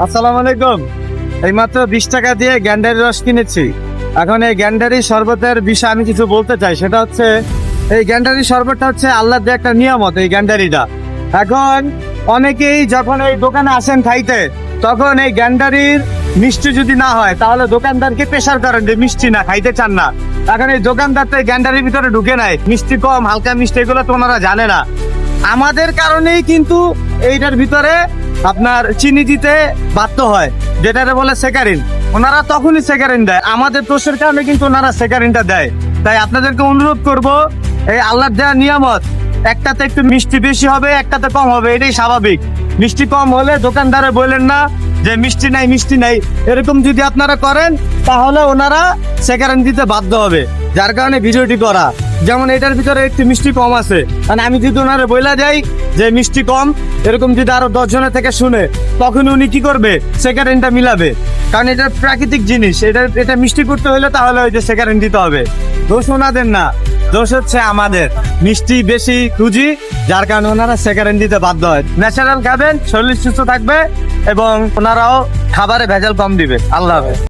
আসসালামু আলাইকুম। এই মাত্র 20 টাকা দিয়ে গ্যান্ডারি রস কিনেছি। এখন এই গ্যান্ডারি শরবতের বিষয়ে আমি কিছু বলতে চাই। সেটা হচ্ছে, এই গ্যান্ডারি শরবতটা হচ্ছে আল্লাহর দেয়া একটা নিয়ামত। এই গ্যান্ডারিটা এখন অনেকেই যখন এই দোকানে আসেন খাইতে, তখন এই গ্যান্ডারির মিষ্টি যদি না হয় তাহলে দোকানদারকে প্রেসার করেন যে মিষ্টি না, খাইতে চান না। এখন এই দোকানদার তো এই গ্যান্ডারির ভিতরে ঢুকে নাই, মিষ্টি কম, হালকা মিষ্টি, এগুলো তো ওনারা জানে না। আমাদের কারণেই কিন্তু এইটার ভিতরে আপনার চিনি দিতে বাধ্য হয়, যেটারে বলে সেকারিন। ওনারা তখনই সেকারিন দেয়, আমাদের দোষের কারণে কিন্তু ওনারা সেকারিনটা দেয়। তাই আপনাদেরকে অনুরোধ করব, এই আল্লাহর দেওয়া নিয়ামত, একটাতে একটু মিষ্টি বেশি হবে, একটাতে কম হবে, এটাই স্বাভাবিক। মিষ্টি কম হলে দোকানদারে বললেন না যে মিষ্টি নাই, মিষ্টি নাই। এরকম যদি আপনারা করেন তাহলে ওনারা সেকারিন দিতে বাধ্য হবে, যার কারণে ভিডিওটি করা। যেমন এটার ভিতরে একটু মিষ্টি কম আছে, মানে আমি যদি ওনারে বইলা যাই যে মিষ্টি কম, এরকম যদি আরো 10 জনের থেকে শুনে, তখন উনি কি করবে, সেকারিনটা মিলাবে। কারণ এটা প্রাকৃতিক জিনিস, এটা মিষ্টি করতে হলে তাহলে ওই যে সেকারিন দিতে হবে। দোষ ওনাদের না, দোষ হচ্ছে আমাদের, মিষ্টি বেশি খুঁজি, যার কারণে ওনারা সেকারিন দিতে বাধ্য হয়। ন্যাচারাল খাবেন, শরীর সুস্থ থাকবে এবং ওনারাও খাবারে ভেজাল কম দিবে। আল্লাহ হাফেজ।